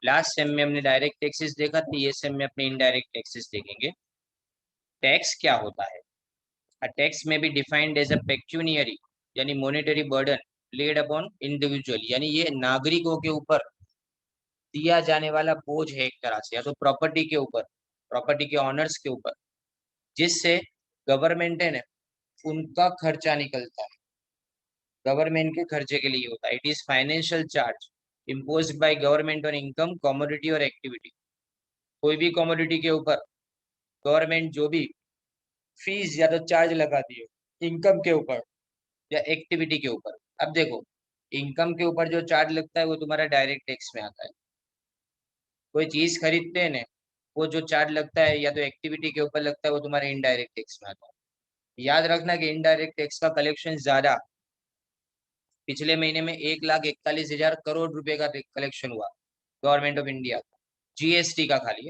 Last sem में हमने direct taxes देखा था, ये सेम में अपने इनडायरेक्ट टैक्सेस देखेंगे। टैक्स क्या होता है? A tax may be defined as a pecuniary यानी monetary burden laid upon individual, यानी ये नागरिकों के ऊपर दिया जाने वाला बोझ है एक तरह से, या तो प्रॉपर्टी के ऊपर, प्रॉपर्टी के ऑनर्स के ऊपर, जिससे गवर्नमेंट है ना उनका खर्चा निकलता है, गवर्नमेंट के खर्चे के लिए होता है। It is financial charge imposed by government on income, commodity और एक्टिविटी। कोई भी कमोडिटी के ऊपर गवर्नमेंट जो भी फीस या तो चार्ज लगाती है इनकम के ऊपर या एक्टिविटी के ऊपर। अब देखो, इनकम के ऊपर जो चार्ज लगता है वो तुम्हारा डायरेक्ट टैक्स में आता है। कोई चीज खरीदते हैं ना, वो जो चार्ज लगता है या तो एक्टिविटी के ऊपर लगता है, वो तुम्हारे इनडायरेक्ट टैक्स में आता है। याद रखना कि इनडायरेक्ट टैक्स का कलेक्शन ज्यादा, पिछले महीने में 1,41,000 करोड़ रुपए का कलेक्शन हुआ गवर्नमेंट ऑफ इंडिया, जीएसटी का खाली।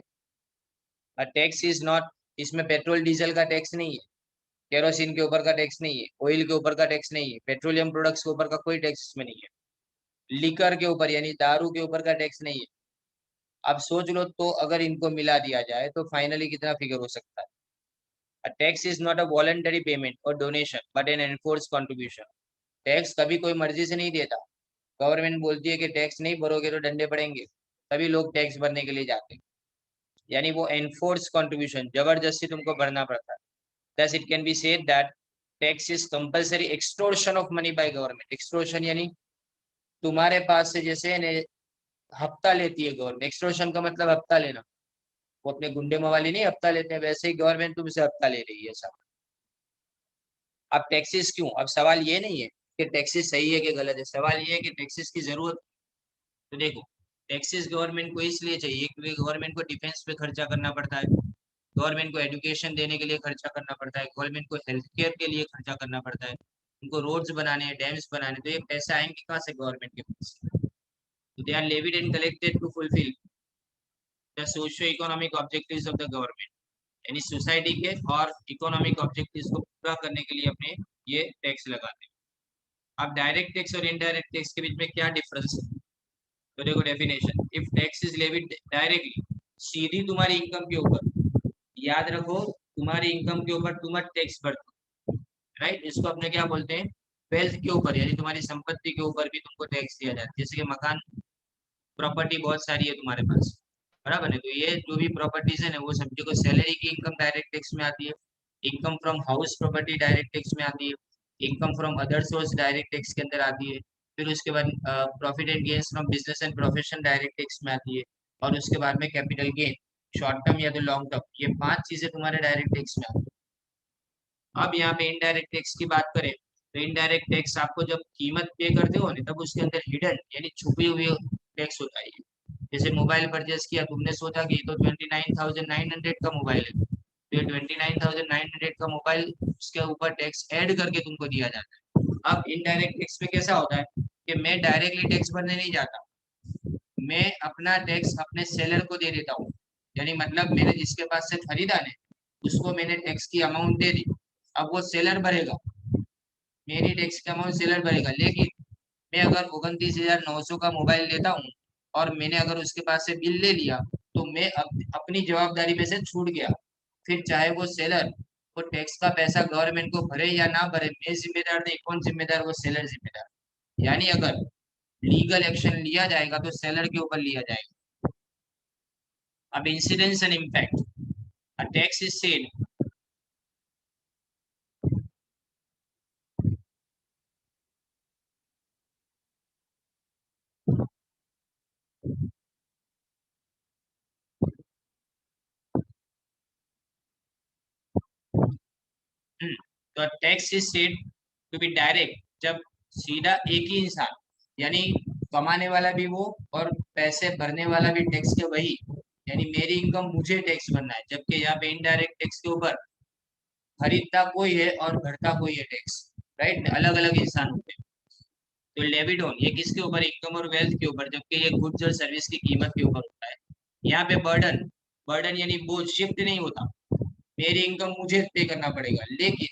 टैक्स इज नॉट, इसमें पेट्रोल डीजल का टैक्स नहीं है, केरोसिन के ऊपर का टैक्स नहीं है, ऑयल के ऊपर का टैक्स नहीं है, पेट्रोलियम प्रोडक्ट्स के ऊपर का कोई टैक्स इसमें नहीं है, लिकर के ऊपर यानी दारू के ऊपर का टैक्स नहीं है। अब सोच लो तो अगर इनको मिला दिया जाए तो फाइनली कितना फिगर हो सकता है? Tax is not a voluntary payment और donation but an enforce contribution. Tax कभी कोई मर्जी से नहीं देता। गवर्नमेंट बोलती है कि टैक्स नहीं भरोगे तो डंडे पड़ेंगे, तभी लोग टैक्स भरने के लिए जाते हैं। यानी वो एनफोर्स कॉन्ट्रीब्यूशन, जबरदस्ती तुमको भरना पड़ता है। Thus it can be said that tax is compulsory extortion of money by government। extortion यानी तुम्हारे पास से जैसे ने हफ्ता लेती है गवर्नमेंट, एक्सटोर्शन का मतलब हफ्ता लेना। वो अपने गुंडे मवाली नहीं हफ्ता लेते हैं, वैसे ही गवर्नमेंट तुमसे हफ्ता ले रही है सब। अब टैक्सेस क्यों? अब सवाल ये नहीं है कि टैक्सेस सही है कि गलत है, सवाल ये है कि टैक्सेस की जरूरत। तो देखो, टैक्सेस गवर्नमेंट को इसलिए चाहिए क्योंकि गवर्नमेंट को डिफेंस पे खर्चा करना पड़ता है, गवर्नमेंट को एजुकेशन देने के लिए खर्चा करना पड़ता है, गवर्नमेंट को हेल्थ केयर के लिए खर्चा करना पड़ता है, उनको रोड्स बनाने हैं, डैम्स बनाने, तो ये पैसे आएंगे कहाँ से? गवर्नमेंट के पास। तो they are levied and collected to fulfil the socio economic objectives of the government, यानी सोसाइटी के और इकोनॉमिक ऑब्जेक्टिव्स को पूरा करने के लिए अपने ये टैक्स लगाते हैं। अब डायरेक्ट टैक्स और इनडायरेक्ट टैक्स के बीच में क्या डिफरेंस है? तो देखो definition, if tax is levied directly, सीधी तुम्हारी इनकम के ऊपर, याद रखो तुम्हारी इनकम के ऊपर तुम टैक्स भरते हो, राइट? इसको अपने क्या बोलते हैं? वेल्थ के ऊपर, यानी तुम्हारी संपत्ति के ऊपर भी तुमको टैक्स दिया जाता है। जैसे कि मकान, प्रॉपर्टी बहुत सारी है तुम्हारे पास, बराबर है, तो ये जो भी प्रॉपर्टीज है ना वो सब, देखो सैलरी की इनकम डायरेक्ट टैक्स में आती है, income from house property direct tax में आती है, income from other source direct tax के अंदर आती है, फिर उसके बाद profit and gains from business and profession direct tax में आती है, और उसके बाद में कैपिटल गेन, शॉर्ट टर्म या तो लॉन्ग टर्म, ये पांच चीजें तुम्हारे डायरेक्ट टैक्स में आती है। अब यहाँ पे इनडायरेक्ट टैक्स की बात करें तो इनडायरेक्ट टैक्स आपको जब कीमत पे करते हो ना तब उसके अंदर हिडन यानी छुपी हुई टैक्स होता है। जैसे मोबाइल परचेस किया, तुमने सोचा कि तो 29,900 का मोबाइल है, तो ये 29,900 का मोबाइल, उसके ऊपर टैक्स ऐड करके तुमको दिया जाता है। अब इनडायरेक्ट टैक्स में कैसा होता है कि मैं डायरेक्टली टैक्स भरने नहीं जाता, मैं अपना टैक्स अपने सेलर को दे देता हूँ। यानी मतलब मैंने जिसके पास से खरीदा ने उसको मैंने टैक्स की अमाउंट दे दी, अब वो सेलर भरेगा, मेरी टैक्स की अमाउंट सेलर भरेगा। लेकिन मैं अगर 29,900 का मोबाइल लेता हूँ और मैंने अगर उसके पास से बिल ले लिया तो मैं अपनी जवाबदारी में से छूट गया। फिर चाहे वो सेलर वो टैक्स का पैसा गवर्नमेंट को भरे या ना भरे, मैं जिम्मेदार नहीं, कौन जिम्मेदार? वो सेलर जिम्मेदार। यानी अगर लीगल एक्शन लिया जाएगा तो सेलर के ऊपर लिया जाएगा। अब incidence and impact, a tax is said, तो tax is said to be direct जब सीधा एक ही इंसान, यानी कमाने वाला भी वो और पैसे भरने वाला भी टैक्स के वही, यानी मेरी इनकम मुझे टैक्स भरना है, जबकि यहाँ पे इनडायरेक्ट टैक्स के ऊपर खरीदता कोई है और भरता कोई है टैक्स, राइट? अलग अलग इंसान होते हैं। तो लेविड ऑन ये किसके ऊपर? इनकम और वेल्थ के ऊपर, जबकि ये गुड्स और सर्विस की कीमत के ऊपर होता है। यहाँ पे बर्डन, बर्डन यानी बोझ शिफ्ट नहीं होता, मेरी इनकम मुझे पे करना पड़ेगा, लेकिन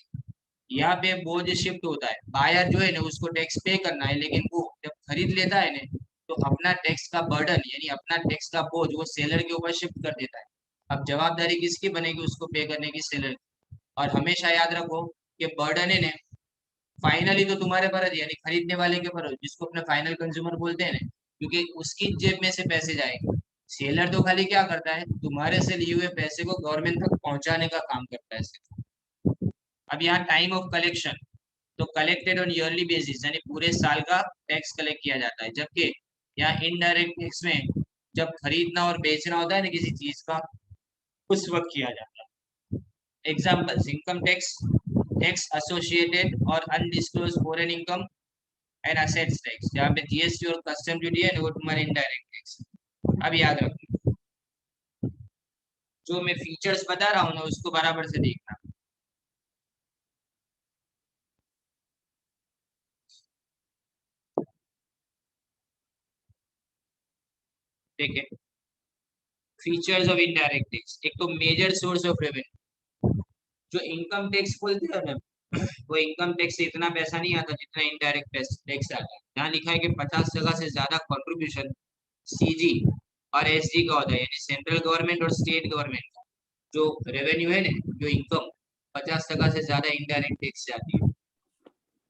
यहाँ पे बोझ शिफ्ट होता है, बायर जो है ना उसको टैक्स पे करना है, लेकिन वो जब खरीद लेता है ना तो अपना टैक्स का बर्डन यानी अपना टैक्स का बोझ वो सेलर के ऊपर शिफ्ट कर देता है। अब जवाबदारी किसकी बनेगी उसको पे करने की, सेलर की। और हमेशा याद रखो कि बर्डन है ना फाइनली तो तुम्हारे पर है, यानी खरीदने वाले के पर हो, जिसको अपने फाइनल कंज्यूमर बोलते हैं ना, क्योंकि उसकी जेब में से पैसे जाएंगे। सेलर तो खाली क्या करता है, तुम्हारे से लिए हुए पैसे को गवर्नमेंट तक पहुंचाने का काम करता है सिर्फ। अब यहाँ टाइम ऑफ कलेक्शन, तो कलेक्टेड ऑन ईयरली बेसिस यानी पूरे साल का टैक्स कलेक्ट किया जाता है, जबकि यहाँ इनडायरेक्ट टैक्स में जब खरीदना और बेचना होता है ना किसी चीज का, उस वक्त किया जाता है। Examples, income tax, tax associated और undisclose foreign income and assets tax. जहाँ पे जीएसटी और कस्टम ड्यूटी है वो तुम्हारे इनडायरेक्ट टैक्स। अब याद रखो जो मैं फीचर्स बता रहा हूँ ना उसको बराबर से देखना। ठीक है, फीचर्स ऑफ इनडायरेक्ट टैक्स, एक तो मेजर सोर्स ऑफ रेवेन्यू। जो इनकम टैक्स बोलते हैं ना, वो इनकम टैक्स से इतना पैसा नहीं आता जितना इनडायरेक्ट टैक्स आता है। यहाँ लिखा है कि 50% से ज्यादा कंट्रीब्यूशन सीजी और एसजी का होता है, यानी सेंट्रल गवर्नमेंट और स्टेट गवर्नमेंट का जो रेवेन्यू है ना, जो इनकम 50% से ज्यादा इनडायरेक्ट टैक्स से आती है।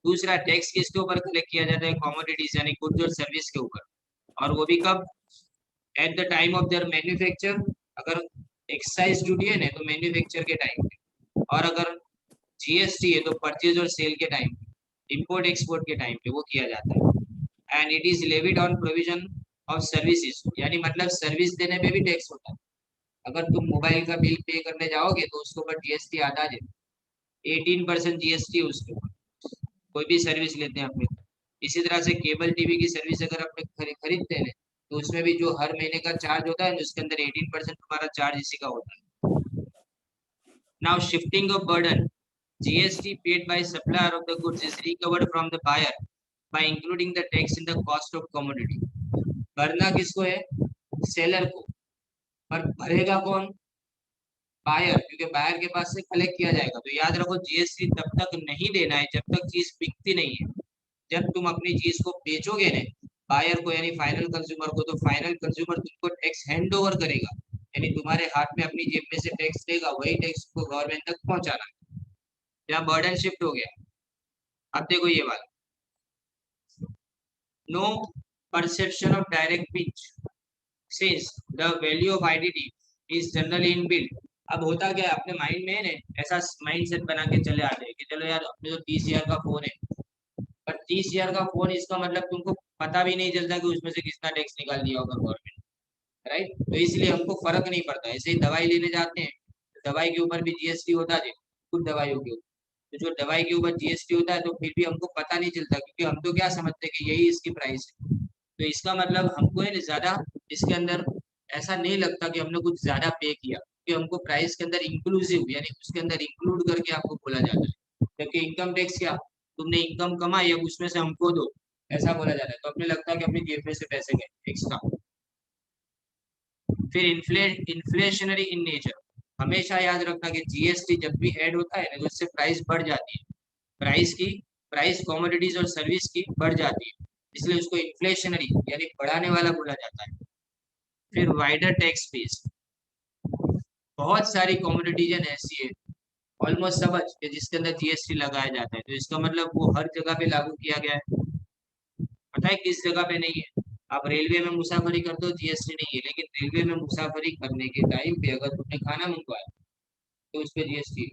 दूसरा, टैक्स किसके ऊपर कलेक्ट किया जाता है, कमोडिटीज यानी गुड्स और सर्विस के ऊपर। और वो भी कब, at the time of their manufacture. अगर एक्साइज ड्यूटी है ना तो मैन्युफैक्चर के टाइम पे, और अगर जीएसटी है तो परचेज और सेल के टाइम पे, इंपोर्ट एक्सपोर्ट के टाइम पे वो किया जाता है। And it is levied on provision of services, यानी मतलब सर्विस देने पे भी टैक्स होता है। अगर तुम मोबाइल का बिल पे करने जाओगे तो उसके ऊपर जीएसटी आता है, 18% जीएसटी है उसके ऊपर, कोई भी सर्विस लेते हैं अपने। इसी तरह से केबल टीवी की सर्विस अगर अपने खरीदते हैं तो उसमें भी जो हर महीने का चार्ज होता है जिसके अंदर 18% तुम्हारा चार्ज इसी का होता है। Now shifting of burden, GST paid by supplier of the goods is recovered from the buyer by including the tax in the cost of commodity। भरना किसको है, सेलर को। पर भरेगा कौन, बायर, क्योंकि बायर के पास से कलेक्ट किया जाएगा। तो याद रखो जीएसटी तब तक नहीं देना है जब तक चीज बिकती नहीं है। जब तुम अपनी चीज को बेचोगे ना बायर को यानी फाइनल कंज्यूमर को, तो फाइनल कंज्यूमर तुमको टैक्स हैंड ओवर करेगा, यानी तुम्हारे हाथ में अपनी जेब में से टैक्स देगा, वही टैक्स को गवर्नमेंट तक पहुंचाना। यहाँ बर्डन शिफ्ट हो गया। अब देखो ये बात, no perception of direct pinch since the value of identity is generally inbuilt. अब होता क्या है, अपने माइंड में है ना ऐसा माइंड सेट बना के चले आते हैं कि चलो यार अपने तो 30,000 का फोन है, पर 30,000 का फोन इसका मतलब तुमको पता भी नहीं चलता कि उसमें से कितना टैक्स निकाल दिया होगा गवर्नमेंट, राइट। तो इसलिए हमको फर्क नहीं पड़ता। ऐसे ही दवाई लेने जाते हैं तो दवाई के ऊपर भी जीएसटी होता है, कुछ दवाइयों के ऊपर। तो जो दवाई के ऊपर जीएसटी होता है तो फिर भी हमको पता नहीं चलता, क्योंकि हम तो क्या समझते हैं कि यही इसकी प्राइस है। तो इसका मतलब हमको है ना ज्यादा इसके अंदर ऐसा नहीं लगता कि हमने कुछ ज्यादा पे किया, कि हमको प्राइस के अंदर इंक्लूसिव यानी उसके अंदर इंक्लूड करके आपको बोला जाता है। जबकि इनकम टैक्स क्या, तुमने इनकम कमाई अब उसमें से हमको दो, ऐसा बोला जाता है। तो अपने लगता है कि अपनी जेब में से पैसे गए एक्स्ट्रा। फिर इन्फ्लेशनरी इन नेचर, हमेशा याद रखना कि जीएसटी जब भी ऐड होता है ना तो उससे प्राइस बढ़ जाती है। प्राइस की, प्राइस कमोडिटीज और सर्विस की बढ़ जाती है, इसलिए उसको इन्फ्लेशनरी यानी बढ़ाने वाला बोला जाता है। फिर वाइडर टैक्स बेस, बहुत सारी कमोडिटीज ऐसी है ऑलमोस्ट सब कि जिसके अंदर जीएसटी लगाया जाता है, तो इसका मतलब वो हर जगह पे लागू किया गया है। पता है किस जगह पे नहीं है, आप रेलवे में मुसाफरी करते हो जीएसटी नहीं है, लेकिन रेलवे में मुसाफरी करने के टाइम पे अगर तुमने खाना मंगवाया तो उस पर जीएसटी।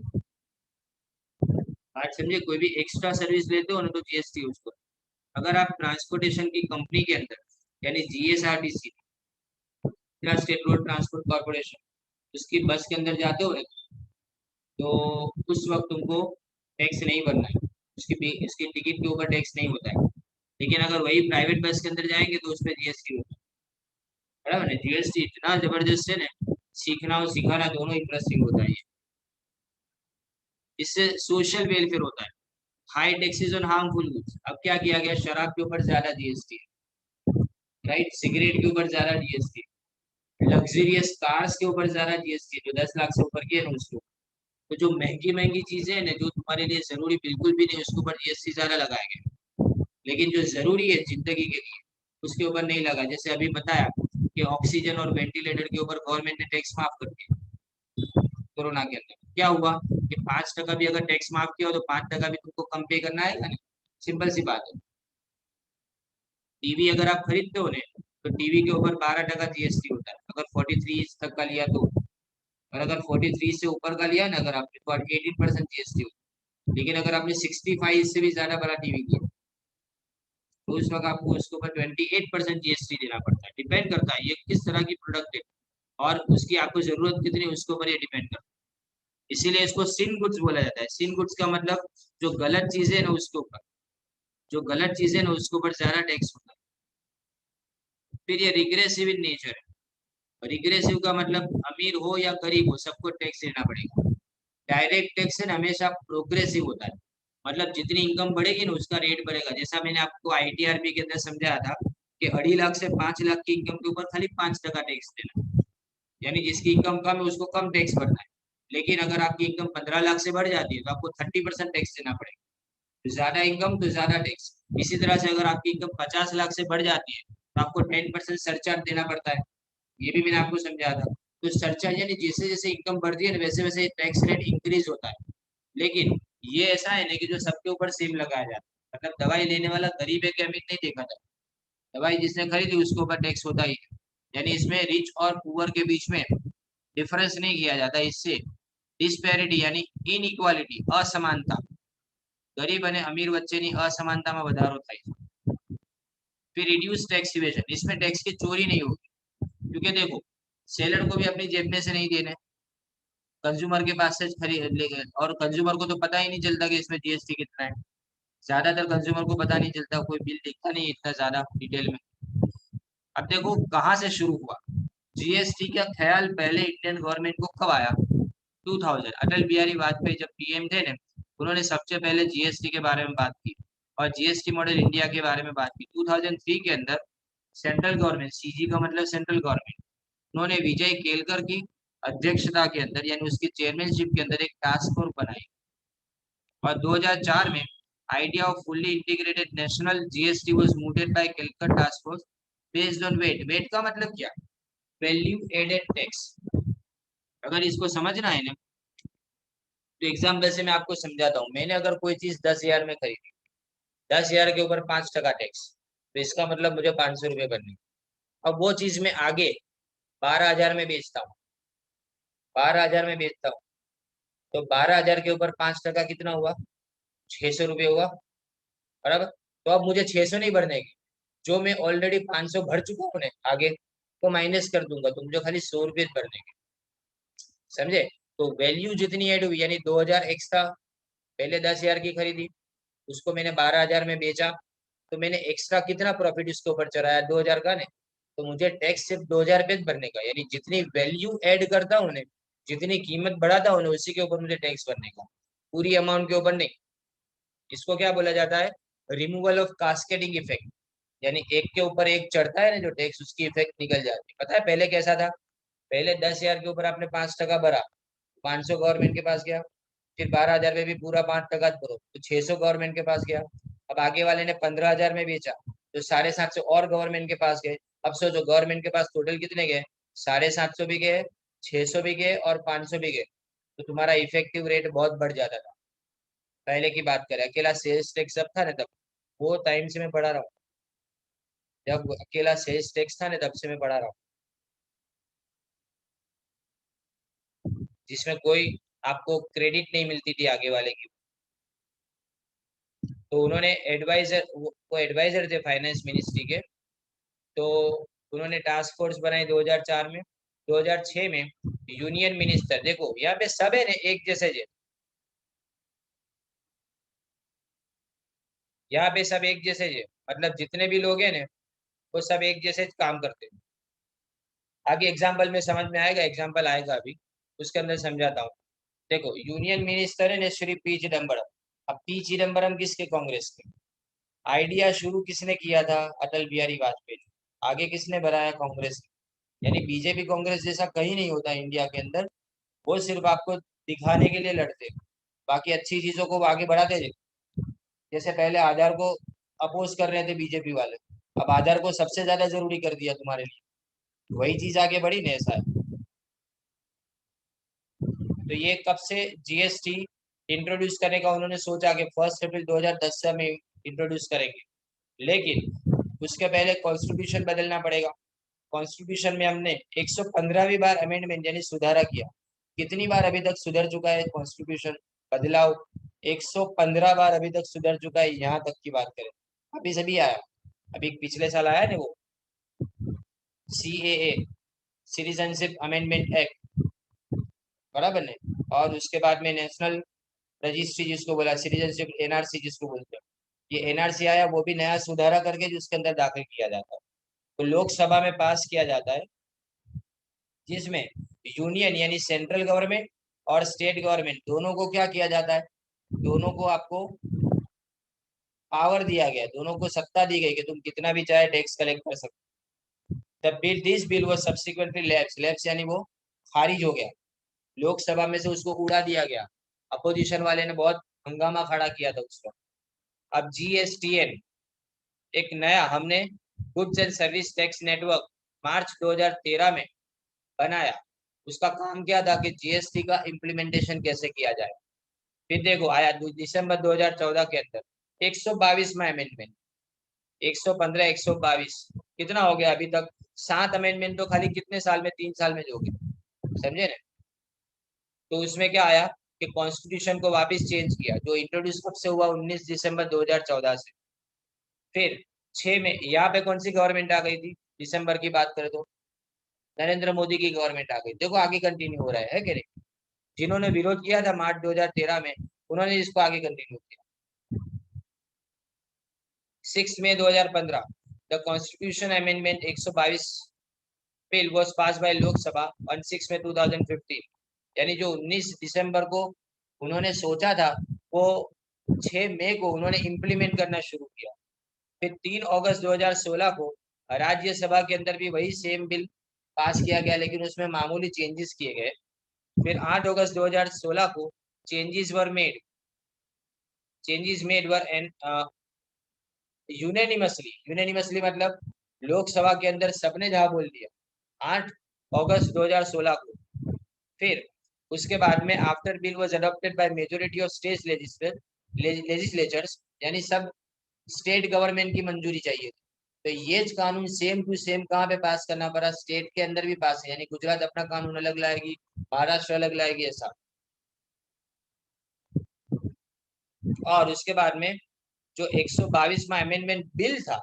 आज समझे, कोई भी एक्स्ट्रा सर्विस लेते हो ना तो जीएसटी उसको। अगर आप ट्रांसपोर्टेशन की कंपनी के अंदर यानी जीएसआरटीसी या स्टेट रोड ट्रांसपोर्ट कॉर्पोरेशन उसकी बस के अंदर जाते हो ना, तो उस वक्त तुमको टैक्स नहीं भरना है, उसकी टिकट के ऊपर टैक्स नहीं होता है। लेकिन अगर वही प्राइवेट बस के अंदर जाएंगे तो उसमें जीएसटी होता है। बराबर है, जीएसटी इतना जबरदस्त है ना, सीखना और सिखाना दोनों इंटरेस्टिंग होता है ये। इससे सोशल वेलफेयर होता है। High taxes on harmful goods, अब क्या किया गया, शराब के ऊपर ज्यादा जीएसटी, राइट, सिगरेट के ऊपर ज्यादा जीएसटी, लग्जरियस कार्स के ऊपर ज्यादा जीएसटी, जो 10 लाख से ऊपर की है ना उसको। तो जो महंगी महंगी चीजें हैं ना जो तुम्हारे लिए जरूरी बिल्कुल भी नहीं उसके ऊपर जीएसटी ज्यादा लगाया गया। लेकिन जो जरूरी है जिंदगी के लिए उसके ऊपर नहीं लगा। जैसे अभी बताया कि ऑक्सीजन और वेंटिलेटर के ऊपर गवर्नमेंट ने टैक्स माफ कर दिया कोरोना के अंदर। क्या हुआ कि 5% भी अगर टैक्स माफ किया हो तो 5% भी तुमको कम पे करना है ना। सिंपल सी बात है। टीवी अगर आप खरीदते हो ना तो टीवी के ऊपर 12% जीएसटी होता है अगर 43 तक का लिया तो। और अगर 43 से ऊपर का लिया ना अगर आपने तो 18% जीएसटी होता है। लेकिन अगर आपने 65 से भी ज्यादा बड़ा टीवी लिया तो उस वक्त आपको उसके ऊपर 28% जीएसटी देना पड़ता है। डिपेंड करता है ये किस तरह की प्रोडक्ट है और उसकी आपको जरूरत कितनी है उसके ऊपर ये डिपेंड करता है। इसीलिए इसको सिन गुड्स बोला जाता है। सिन गुड्स का मतलब जो गलत चीजें है ना उसके ऊपर, जो गलत चीजें ना उसके ऊपर ज्यादा टैक्स होता है। फिर ये रिग्रेसिव इन नेचर है। रिग्रेसिव का मतलब अमीर हो या गरीब हो सबको टैक्स देना पड़ेगा। डायरेक्ट टैक्स है ना हमेशा प्रोग्रेसिव होता है। मतलब जितनी इनकम बढ़ेगी ना उसका रेट बढ़ेगा। जैसा मैंने आपको आईटीआरपी के अंदर समझाया था कि 2.5 लाख से 5 लाख की इनकम के ऊपर खाली 5% टैक्स देना है। यानी जिसकी इनकम कम है उसको कम टैक्स भरना है। लेकिन अगर आपकी इनकम 15 लाख से बढ़ जाती है तो आपको 30% टैक्स देना पड़ेगा। तो ज्यादा इनकम तो ज्यादा टैक्स। इसी तरह से अगर आपकी इनकम 50 लाख से बढ़ जाती है तो आपको 10% सरचार्ज देना पड़ता है। ये भी मैंने आपको समझाया था। तो सरचार्ज यानी जैसे जैसे इनकम बढ़ती है ना वैसे वैसे टैक्स रेट इंक्रीज होता है। लेकिन ये ऐसा है ना कि जो सबके ऊपर सेम लगाया जाता है। मतलब दवाई लेने वाला गरीब है कि अमीर नहीं देखा था। दवाई जिसने खरीदी उसके ऊपर टैक्स होता ही है। यानी इसमें रिच और पुअर के बीच में डिफरेंस नहीं किया जाता। इससे डिस्पैरिटी यानी इनइक्वालिटी असमानता, गरीब અને અમીર વચ્ચેની असमानताમાં વધારો થાય છે। फिर रिड्यूस टैक्स इवेजन, इसमें टैक्स की चोरी नहीं होगी। क्योंकि देखो सेलर को भी अपनी जेब में से नहीं देने, कंज्यूमर के पास से खरीद लेंगे और कंज्यूमर को तो पता ही नहीं चलता कि इसमें जीएसटी कितना है। ज्यादातर कंज्यूमर को पता नहीं चलता, कोई बिल दिखता नहीं इतना ज्यादा डिटेल में। अब देखो कहाँ से शुरू हुआ जीएसटी का ख्याल। पहले इंडियन गवर्नमेंट को कब आया? 2000 अटल बिहारी वाजपेयी जब पीएम थे ना उन्होंने सबसे पहले जीएसटी के बारे में बात की और जीएसटी मॉडल इंडिया के बारे में बात की 2003 के अंदर। सेंट्रल गवर्नमेंट, सीजी का मतलब सेंट्रल गवर्नमेंट, उन्होंने विजय केलकर की अध्यक्षता के अंदर यानी उसकी चेयरमैनशिप के अंदर एक टास्क फोर्स बनाई। और 2004 में idea of fully integrated national GST was mooted by Kelkar task force based on VAT. VAT का मतलब क्या? Value added tax. अगर इसको समझना है ना तो एग्जाम्पल से मैं आपको समझाता हूँ। मैंने अगर कोई चीज 10,000 में खरीदी, 10,000 के ऊपर 5% टैक्स, तो इसका मतलब मुझे 500 रुपये भरने। अब वो चीज मैं आगे 12,000 में बेचता हूँ, 12,000 में बेचता हूँ, तो 12,000 के ऊपर 5% कितना हुआ? 600 रुपये हुआ, बराबर। तो अब मुझे 600 नहीं भरने की, जो मैं ऑलरेडी 500 भर चुका हूँ ना आगे वो माइनस कर दूंगा तो मुझे खाली 100 रुपये भरने की। समझे? तो वैल्यू जितनी ऐड हुई यानी 2,000 एक्स्ट्रा, पहले 10,000 की खरीदी, उसको मैंने 12,000 में बेचा, तो मैंने एक्स्ट्रा कितना प्रॉफिट उसके ऊपर चढ़ाया? 2,000 का ने। तो मुझे टैक्स सिर्फ 2,000 पे भरने का, यानी जितनी वैल्यू ऐड करता हूँ ने, जितनी कीमत बढ़ाता हूँ ना उसी के ऊपर मुझे टैक्स भरने का, पूरी अमाउंट के ऊपर नहीं। इसको क्या बोला जाता है? Removal of cascading effect. यानी एक के ऊपर एक चढ़ता है ना जो टैक्स, उसकी इफेक्ट निकल जाती है। पता है पहले कैसा था? पहले 10,000 के ऊपर आपने 5% भरा, 500 गवर्नमेंट के पास गया। फिर 12,000 में भी पूरा 5% भरो तो 600 गवर्नमेंट के पास गया। अब आगे वाले ने 15,000 में बेचा तो 750 और गवर्नमेंट के पास गए। अब सोचो गवर्नमेंट के पास टोटल कितने गए? 750 भी गए, 600 भी गए और 500 भी गए। तो तुम्हारा इफेक्टिव रेट बहुत बढ़ जाता था। पहले की बात करें अकेला सेल्स टैक्स जब था ना तब, वो टाइम से मैं पढ़ा रहा हूँ, जब अकेला सेल्स टैक्स था ना तब से मैं पढ़ा रहा हूँ, जिसमें कोई आपको क्रेडिट नहीं मिलती थी आगे वाले की। तो उन्होंने एडवाइजर, वो एडवाइजर थे फाइनेंस मिनिस्ट्री के। तो उन्होंने टास्क फोर्स बनाई 2004 में। 2006 में यूनियन मिनिस्टर, देखो यहाँ पे सब है ना एक जैसे जे, यहाँ पे सब एक जैसे जे, मतलब जितने भी लोग हैं ना वो सब एक जैसे काम करते हैं। आगे एग्जाम्पल में समझ में आएगा, एग्जाम्पल आएगा अभी, उसके अंदर समझाता हूँ। देखो यूनियन मिनिस्टर है ना श्री पी चिदम्बरम। अब पी चिदम्बरम किसके? कांग्रेस के। आइडिया शुरू किसने किया था? अटल बिहारी वाजपेयी ने। आगे किसने बढ़ाया? कांग्रेस ने। यानी बीजेपी कांग्रेस जैसा कहीं नहीं होता इंडिया के अंदर। वो सिर्फ आपको दिखाने के लिए लड़ते, बाकी अच्छी चीजों को वो आगे बढ़ाते थे। जैसे पहले आधार को अपोज कर रहे थे बीजेपी वाले, अब आधार को सबसे ज्यादा जरूरी कर दिया तुम्हारे लिए, वही चीज आगे बढ़ी ना, ऐसा है। तो ये कब से जीएसटी इंट्रोड्यूस करने का उन्होंने सोचा कि 1 अप्रैल 2010 से हम इंट्रोड्यूस करेंगे, लेकिन उसके पहले कॉन्स्टिट्यूशन बदलना पड़ेगा। कॉन्स्टिट्यूशन में हमने 115वीं बार अमेंडमेंट यानी सुधारा किया। कितनी बार अभी तक सुधर चुका है कॉन्स्टिट्यूशन, बदलाव? 115 बार अभी तक सुधर चुका है, यहाँ तक की बात करें। अभी सभी आया, अभी पिछले साल आया ना वो CAA, सिटीजनशिप अमेंडमेंट एक्ट, बराबर ने। और उसके बाद में नेशनल रजिस्ट्री जिसको बोला, सिटीजनशिप NRC जिसको बोलते हैं, ये NRC आया, वो भी नया सुधारा करके जिसके अंदर दाखिल किया जाता है, तो लोकसभा में पास किया जाता है, जिसमें यूनियन यानी सेंट्रल गवर्नमेंट और स्टेट गवर्नमेंट दोनों को क्या किया जाता है, दोनों को आपको पावर दिया गया, दोनों को सत्ता दी गई कि तुम कितना भी चाहे टैक्स कलेक्ट कर सकते। द बिल दिस बिल वो सब्सिक्वेंटली लैप्स यानी वो खारिज हो गया, लोकसभा में से उसको उड़ा दिया गया। अपोजिशन वाले ने बहुत हंगामा खड़ा किया था उसका। अब GSTN एक नया हमने goods and service tax network March 2013 में बनाया। उसका काम क्या था कि GST का इम्प्लीमेंटेशन कैसे किया जाए। फिर देखो आया दिसंबर 2014 के अंदर 122वां अमेंडमेंट, 115 122 कितना हो गया अभी तक? 7 अमेंडमेंट तो खाली कितने साल में, 3 साल में जो हो गए, समझे ना। तो उसमें क्या आया कि कॉन्स्टिट्यूशन को वापस चेंज किया, जो इंट्रोड्यूस कब से हुआ, 19 दिसंबर 2014 से। फिर 6 में यहाँ पे कौन सी गवर्नमेंट आ गई थी, दिसंबर की बात करें तो नरेंद्र मोदी की गवर्नमेंट आ गई। देखो आगे कंटिन्यू हो रहा है कि नहीं। जिन्होंने विरोध किया था मार्च 2013 में, उन्होंने इसको आगे कंटिन्यू किया। 6 मई 2015 the constitution amendment 122 bill was pass bye Lok Sabha on 6 मई 2015, यानी जो 19 दिसंबर को उन्होंने सोचा था, वो 6 मई को उन्होंने इम्प्लीमेंट करना शुरू किया। फिर 3 अगस्त 2016 को राज्यसभा के अंदर भी वही सेम बिल पास किया गया, लेकिन उसमें मामूली चेंजेस किए गए। फिर 8 अगस्त 2016 को changes were made, changes made were and unanimously मतलब लोकसभा के अंदर सबने जहां बोल दिया, 8 अगस्त 2016 को। फिर उसके बाद में after bill was adopted by majority of state legislatures, यानी सब स्टेट गवर्नमेंट की मंजूरी चाहिए थी। तो ये कानून सेम टू सेम कहाँ पे पास करना पड़ा, स्टेट के अंदर भी पास है, यानी गुजरात अपना कानून अलग लाएगी, महाराष्ट्र अलग लाएगी, ऐसा। और उसके बाद में जो 122वां अमेंडमेंट बिल था,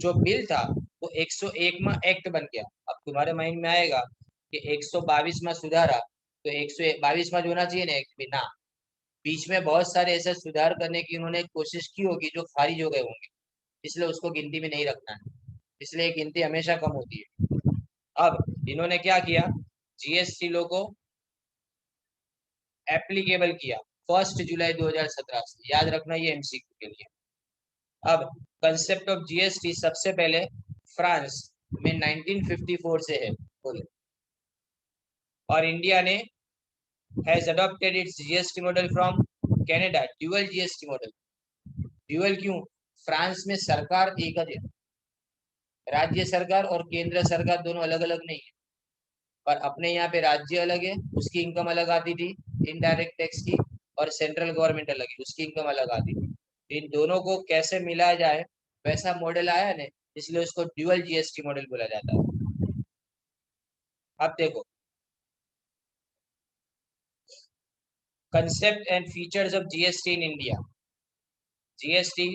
जो बिल था वो 101वां एक्ट बन गया। अब तुम्हारे माइंड में आएगा कि 122वां सुधारा, तो 122वां जो होना चाहिए ना एक्ट भी ना, बीच में बहुत सारे ऐसे सुधार करने की उन्होंने कोशिश की होगी जो खारिज हो गए होंगे, इसलिए उसको गिनती में नहीं रखना है, इसलिए गिनती हमेशा कम होती है। अब इन्होंने क्या किया, GST लो को एप्लीकेबल किया 1 जुलाई 2017 से, याद रखना ये MCQ के लिए। अब कंसेप्ट ऑफ GST सबसे पहले फ्रांस में 1954 से है बोले, और इंडिया ने has adopted it's GST model from Canada, dual GST model. Dual क्यों? फ्रांस में सरकार एक है, राज्य सरकार और केंद्र सरकार दोनों अलग अलग नहीं है। पर अपने यहाँ पे राज्य अलग है, उसकी इनकम अलग आती थी इनडायरेक्ट टैक्स की, और सेंट्रल गवर्नमेंट अलग है, उसकी इनकम अलग आती थी। इन दोनों को कैसे मिलाया जाए, वैसा मॉडल आया ना, इसलिए उसको ड्यूअल GST मॉडल बोला जाता है। अब देखो concept and features of GST in India. GST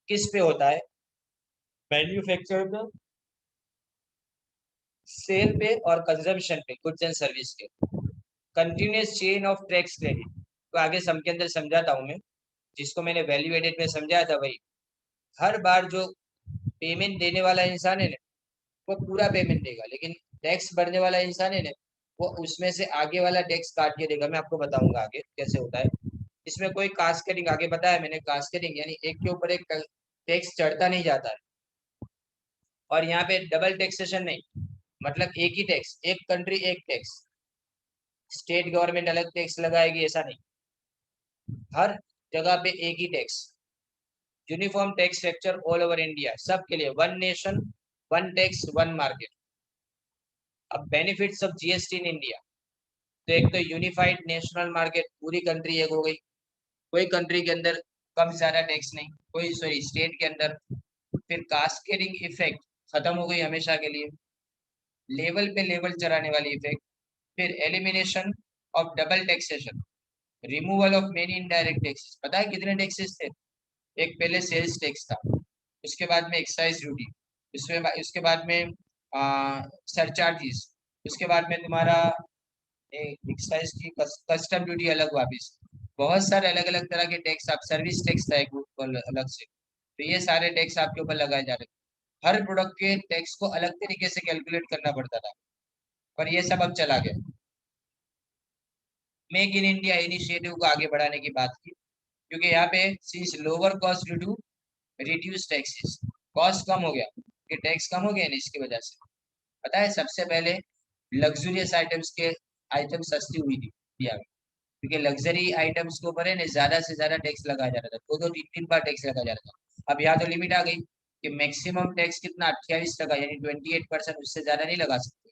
किस पे होता है? मैन्युफैक्चर पे, सेल पे और कंजम्पशन पे, गुड्स एंड सर्विस के। Continuous chain of tax credit, तो आगे सम के अंदर समझाता हूं मैं, जिसको मैंने वैल्यू एडेड में समझाया था भाई। हर बार जो पेमेंट देने वाला इंसान है ना, वो पूरा पेमेंट देगा, लेकिन टैक्स भरने वाला इंसान है ना, वो उसमें से आगे वाला टैक्स काट के देगा। मैं आपको बताऊंगा आगे कैसे होता है। इसमें कोई कास्केडिंग, आगे बताया मैंने, कास्केडिंग यानी एक के ऊपर एक टैक्स चढ़ता नहीं जाता है। और यहाँ पे डबल टैक्सेशन नहीं, मतलब एक ही टैक्स, एक कंट्री एक टैक्स, स्टेट गवर्नमेंट अलग टैक्स लगाएगी ऐसा नहीं, हर जगह पे एक ही tax. Uniform tax structure all over India, सबके लिए, one nation one tax one market. अब benefits of GST in India, तो एक तो यूनिफाइड नेशनल मार्केट, पूरी कंट्री एक हो गई, कोई कंट्री के अंदर कम ज्यादा टैक्स नहीं, कोई सॉरी स्टेट के अंदर। फिर कास्केडिंग इफेक्ट खत्म हो गई हमेशा के लिए, लेवल पे लेवल चलाने वाली इफेक्ट। फिर elimination of double taxation, removal of many indirect taxes. पता है कितने टैक्सेस थे? एक पहले सेल्स टैक्स था, उसके बाद में एक्साइज ड्यूटी, उसके बाद में सरचार्जेस, उसके बाद में तुम्हारा एक्साइज की कस्टम ड्यूटी अलग वापिस, बहुत सारे अलग अलग तरह के टैक्स, आप सर्विस टैक्स था एक अलग से। तो ये सारे टैक्स आपके ऊपर लगाए जा रहे थे, हर प्रोडक्ट के टैक्स को अलग तरीके से कैलकुलेट करना पड़ता था, पर ये सब अब चला गया। मेक इन इंडिया इनिशिएटिव को आगे बढ़ाने की बात की, क्योंकि यहाँ पे since lower cost due to reduce taxes, cost कम हो गया, कि टैक्स कम हो गया ना, इसकी वजह से। पता है सबसे पहले लग्जरियस आइटम्स के आइटम सस्ती हुई थी इंडिया में, क्योंकि लग्जरी आइटम्स के ऊपर है ना ज्यादा से ज्यादा टैक्स लगाया जा रहा था, 2-3 बार टैक्स लगाया जा रहा था। अब यहाँ तो लिमिट आ गई कि मैक्सिमम टैक्स कितना, 28%, यानी 28%, उससे ज्यादा नहीं लगा सकते।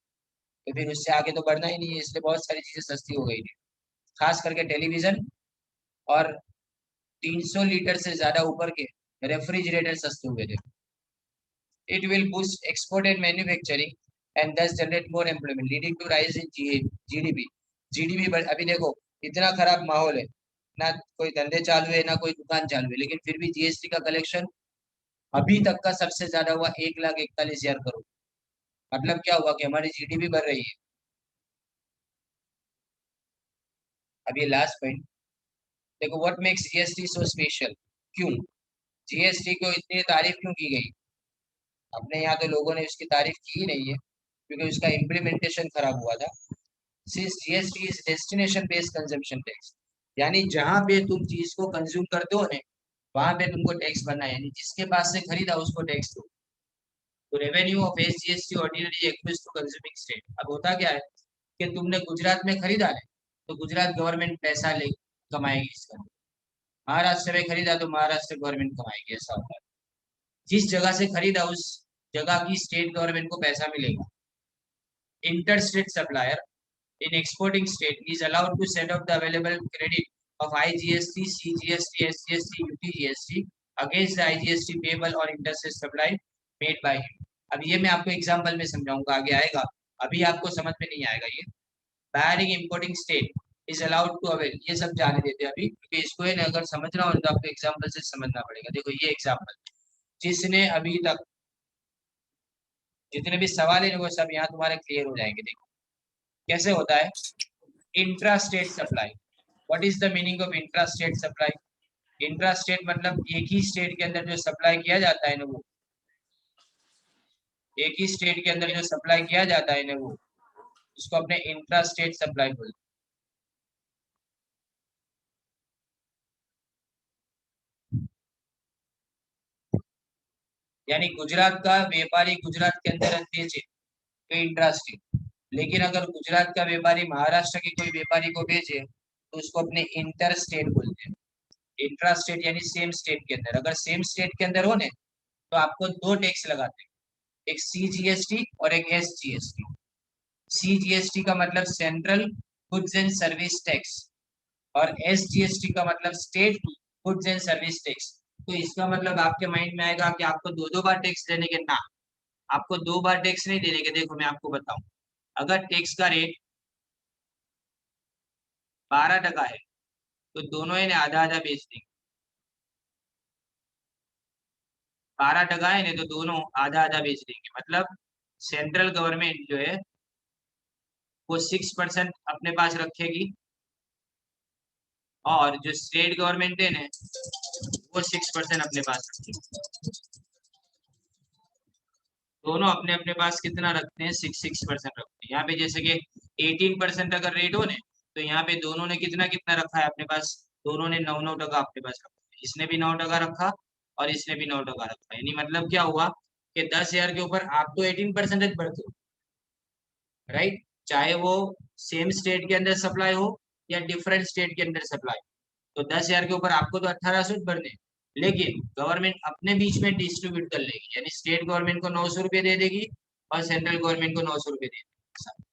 तो फिर उससे आगे तो बढ़ना ही नहीं है, इसलिए बहुत सारी चीजें सस्ती हो गई थी, खास करके टेलीविजन और 300 लीटर से ज्यादा ऊपर के रेफ्रिजरेटर सस्ते हुए थे। It will boost export and manufacturing and thus generate more employment leading to rise in GDP. GDP अभी देखो इतना खराब माहौल है, ना कोई धंधे चालू है ना कोई दुकान चालू है, लेकिन फिर भी जीएसटी का कलेक्शन अभी तक का सबसे ज्यादा हुआ 1,41,000 करोड़। मतलब क्या हुआ कि हमारी जीडीपी बढ़ रही है। अब ये लास्ट पॉइंट देखो, what makes GST so special, क्यों जीएसटी को इतनी तारीफ क्यों की गई? अपने यहाँ तो लोगों ने उसकी तारीफ की ही नहीं है, क्योंकि उसका इम्प्लीमेंटेशन खराब हुआ था। Since GST is destination based consumption tax, यानी जहां पे तुम चीज को कंज्यूम करते हो ना, वहां पे तुमको टैक्स भरना है, यानी जिसके पास से खरीदा उसको टैक्स दो। तो revenue of SGST ordinary accrues to consuming state. अब होता क्या है कि तुमने गुजरात में खरीदा है तो गुजरात गवर्नमेंट पैसा ले कमाएगी इसका, महाराष्ट्र में खरीदा तो महाराष्ट्र गवर्नमेंट कमाएगी, ऐसा होता है। जिस जगह से खरीदा उस जगह की स्टेट गवर्नमेंट को पैसा मिलेगा। Inter state supplier in exporting state is allowed to set up the available credit of IGST, CGST, SGST, UTGST against the IGST payable or interstate supply made by him। अब ये मैं आपको example में समझाऊंगा, आगे आएगा, अभी आपको समझ में नहीं आएगा ये। Buying importing state is allowed to avail, ये सब जाने देते हैं अभी, क्योंकि इसको है ना अगर समझना हो तो आपको एग्जांपल से समझना पड़ेगा। देखो ये एग्जांपल, जिसने अभी तक जितने भी सवाल है वो सब यहाँ तुम्हारे क्लियर हो जाएंगे। देखो कैसे होता है intra state supply. What is the meaning of intra state supply? Intra state मतलब एक ही स्टेट के अंदर जो सप्लाई किया जाता है ना, वो एक ही स्टेट के अंदर जो सप्लाई किया जाता है ना, वो उसको अपने इंट्रा स्टेट सप्लाई बोलते हैं। यानी गुजरात का व्यापारी गुजरात के अंदर बेचे तो इंट्रा स्टेट, लेकिन अगर गुजरात का व्यापारी महाराष्ट्र के कोई व्यापारी को बेचे तो उसको अपने इंटर स्टेट बोलते हैं। इंट्रा स्टेट यानी सेम स्टेट के अंदर, अगर सेम स्टेट के अंदर हो ने तो आपको दो टैक्स लगाते हैं, एक सीजीएसटी और एक एसजीएसटी। सीजीएसटी का मतलब central goods and service tax, और एसजीएसटी का मतलब state goods and service tax. तो इसका मतलब आपके माइंड में आएगा कि आपको दो दो बार टैक्स देने के, ना, आपको दो बार टैक्स नहीं देने के। देखो मैं आपको बताऊं, अगर टैक्स का रेट 12% है तो दोनों इन्हें आधा आधा बेच देंगे। 12% है नहीं तो दोनों आधा आधा बेच देंगे, मतलब सेंट्रल गवर्नमेंट जो है वो 6% अपने पास रखेगी, और जो स्टेट गवर्नमेंट है ना वो 6% अपने पास रखेगी। दोनों अपने अपने पास कितना रखते हैं, 6% रखते हैं। यहाँ पे जैसे कि 18% अगर रेट हो ने, तो यहाँ पे दोनों ने कितना कितना रखा है अपने पास, दोनों ने 9-9% अपने पास रखा है। इसने भी 9% रखा और इसने भी 9% रखा, यानी मतलब क्या हुआ कि 10,000 के ऊपर आप तो 18% भरते हो, राइट, चाहे वो सेम स्टेट के अंदर सप्लाई हो या डिफरेंट स्टेट के अंदर सप्लाई। तो 10,000 के ऊपर आपको तो 1,800 भरने, लेकिन गवर्नमेंट अपने बीच में डिस्ट्रीब्यूट कर लेगी, यानी स्टेट गवर्नमेंट को 900 रुपये दे देगी और सेंट्रल गवर्नमेंट को 900 रुपये दे देगी।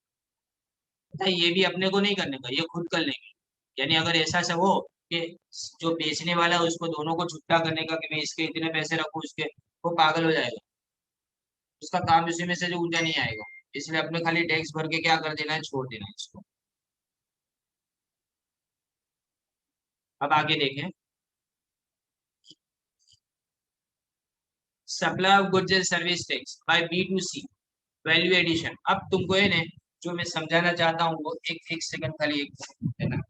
पता है, ये भी अपने को नहीं करने का, ये खुद कर लेंगे। यानी अगर ऐसा सब हो कि जो बेचने वाला है उसको दोनों को छुट्टा करने का कि मैं इसके इतने पैसे रखूं उसके, वो पागल हो जाएगा। उसका काम उसी में से जो ऊंचा नहीं आएगा। इसलिए अपने खाली टैक्स भर के क्या कर देना है, छोड़ देना है इसको। अब आगे देखें, supply of goods and service tax by B2C value addition. अब तुमको है ना, जो मैं समझाना चाहता हूँ वो एक सेकंड खाली एक देना।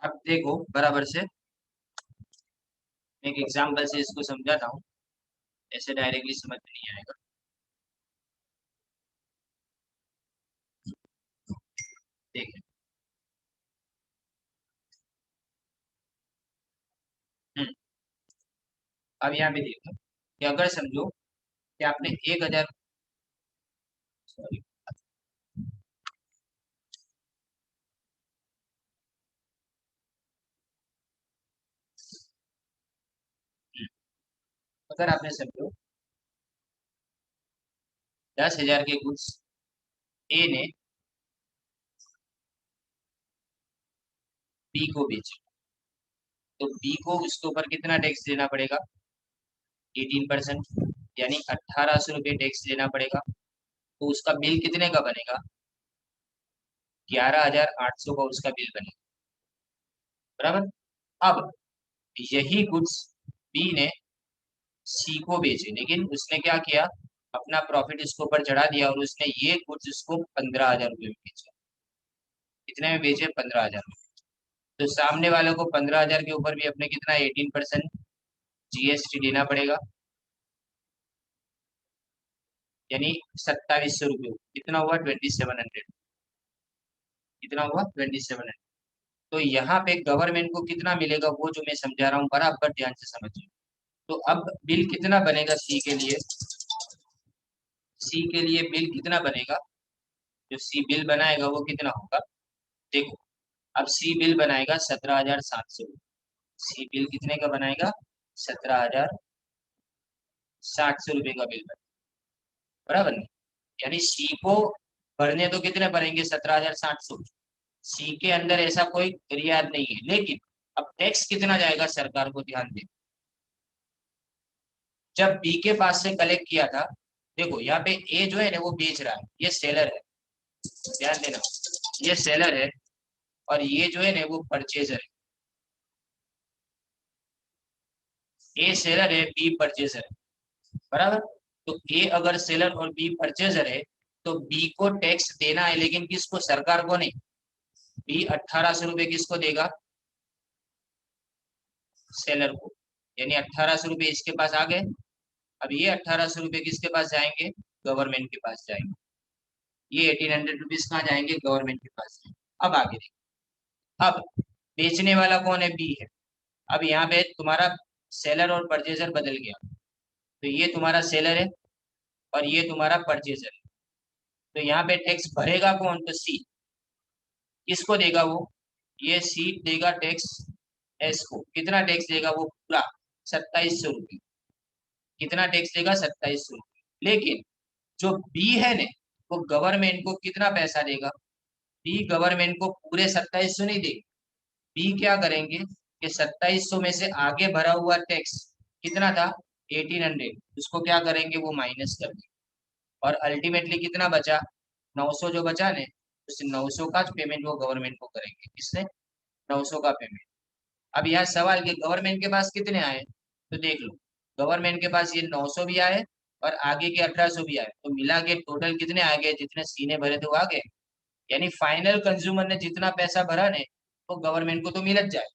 अब देखो बराबर से, एक एग्जाम्पल से इसको समझाता हूँ, ऐसे डायरेक्टली समझ में नहीं आएगा। देखिए, हम्म, अब यहाँ पे देखो कि अगर समझो कि आपने 1,000, सॉरी, अगर आपने समझो 10,000 के गुड्स ए ने बी को बेचे, तो बी को उसके ऊपर कितना टैक्स देना पड़ेगा, 18%, यानी 1,800 रुपये टैक्स देना पड़ेगा। तो उसका बिल कितने का बनेगा, 11,800 का उसका बिल बनेगा, बराबर। अब यही गुड्स बी ने सी को बेचे, लेकिन उसने क्या किया, अपना प्रॉफिट इसके ऊपर चढ़ा दिया और उसने ये गुड्स इसको 15,000 रुपये में बेचा। कितने में बेचे, 15,000। तो सामने वाले को 15,000 के ऊपर भी अपने कितना 18% GST देना पड़ेगा, यानी 2,700 रुपये। कितना हुआ, 2,700। कितना हुआ, 2,700। तो यहाँ पे गवर्नमेंट को कितना मिलेगा वो जो मैं समझा रहा हूँ, बराबर ध्यान से समझिए। तो अब बिल कितना बनेगा सी के लिए, सी के लिए बिल कितना बनेगा, जो सी बिल बनाएगा वो कितना होगा, देखो। अब सी बिल बनाएगा 17,700। सी बिल कितने का बनाएगा, 17,700 रुपये का बिल बनेगा, बराबर नहीं। यानी सी को भरने तो कितने भरेंगे, 17,700। सी के अंदर ऐसा कोई रियायत नहीं है, लेकिन अब टैक्स कितना जाएगा सरकार को, ध्यान दे। जब बी के पास से कलेक्ट किया था, देखो यहाँ पे ए जो है ना वो बेच रहा है, ये सेलर है, ध्यान देना, ये सेलर है और ये जो है ना वो परचेजर है। ए सेलर है, बी परचेजर है, बराबर। तो ए अगर सेलर और बी परचेजर है, तो बी को टैक्स देना है, लेकिन किसको, सरकार को नहीं। बी 1,800 रुपये किसको देगा, सेलर को, यानी 1,800 रुपये इसके पास आ गए। अब ये 1,800 रुपये किसके पास जाएंगे, गवर्नमेंट के पास जाएंगे। ये 1,800 रुपीज कहाँ जाएंगे, गवर्नमेंट के पास जाएंगे। अब आगे देखो, अब बेचने वाला कौन है, बी है। अब यहाँ पे तुम्हारा सेलर और परचेजर बदल गया, तो ये तुम्हारा सेलर है और ये तुम्हारा परचेजर है। तो यहाँ पे टैक्स भरेगा कौन, तो सी। किसको देगा वो, ये सी देगा टैक्स एस को। कितना टैक्स देगा वो, पूरा 2,700 रुपये। कितना टैक्स देगा, 2,700 रुपये। लेकिन जो बी है ने, वो गवर्नमेंट को कितना पैसा देगा, बी गवर्नमेंट को पूरे 2,700 नहीं देगी। बी क्या करेंगे कि 2,700 में से आगे भरा हुआ टैक्स कितना था, 1,800, उसको क्या करेंगे, वो माइनस कर देंगे। और अल्टीमेटली कितना बचा, 900 जो बचा ने, उस 900 का पेमेंट वो गवर्नमेंट को करेंगे। किसने, 900 का पेमेंट। अब यहाँ सवाल कि गवर्नमेंट के पास कितने आए, तो देख लो, गवर्नमेंट के पास ये 900 भी आए और आगे के 1,800 भी आए, तो मिला के टोटल कितने आ गए, जितने सीने भरे थे वो आ गए। यानी फाइनल कंज्यूमर ने जितना पैसा भरा ने, वो गवर्नमेंट को तो मिल जाए।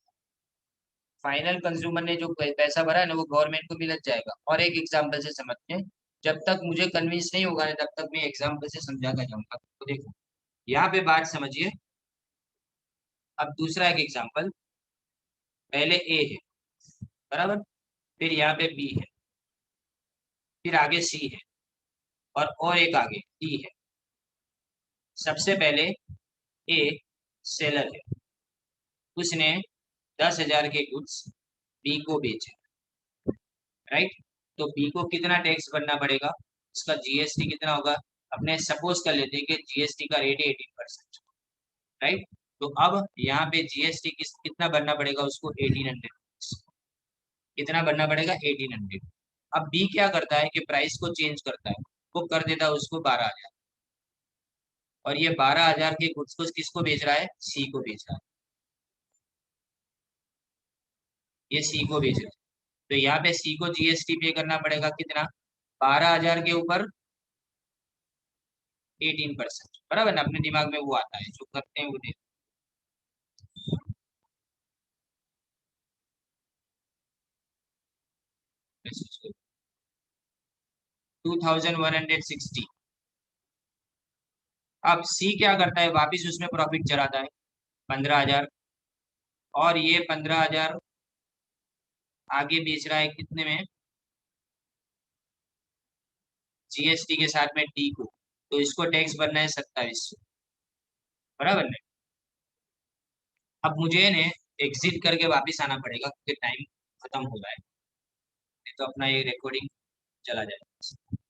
फाइनल कंज्यूमर ने जो पैसा भरा है ना, वो गवर्नमेंट को मिल जाएगा। और एक एग्जांपल से समझते हैं, जब तक मुझे कन्विंस नहीं होगा ना तब तक मैं एग्जांपल से समझाता जाऊंगा। तो देखो यहाँ पे बात समझिए। अब दूसरा एक एग्जांपल, पहले ए है, बराबर, फिर यहाँ पे बी है। फिर आगे सी है और एक आगे डी है। सबसे पहले ए सेलर है, उसने 10,000 के गुड्स बी को बेचे, राइट। तो बी को कितना टैक्स भरना पड़ेगा, उसका जीएसटी कितना होगा। अपने सपोज कर लेते हैं कि जीएसटी का रेट है 18%, राइट। तो अब यहाँ पे जीएसटी कितना भरना पड़ेगा उसको, 1800। कितना भरना पड़ेगा, 1800। अब बी क्या करता है कि प्राइस को चेंज करता है, वो कर देता है उसको 12,000, और ये 12,000 के गुड्स को किसको बेच रहा है, सी को बेच रहा है। ये सी को बेच रहा है, तो यहाँ पे सी को जीएसटी पे करना पड़ेगा कितना, 12,000 के ऊपर 18%, बराबर ना। अपने दिमाग में वो आता है, जो करते हैं वो देखो। 2160। अब सी क्या करता है, वापिस उसमें प्रॉफिट चलाता है 15,000, और ये 15,000 आगे बेच रहा है कितने में, जीएसटी के साथ में डी को। तो इसको टैक्स भरना है 2700, बराबर ना। अब मुझे ने एग्जिट करके वापिस आना पड़ेगा क्योंकि टाइम खत्म हो रहा है, नहीं तो अपना ये रिकॉर्डिंग चला जाएगा।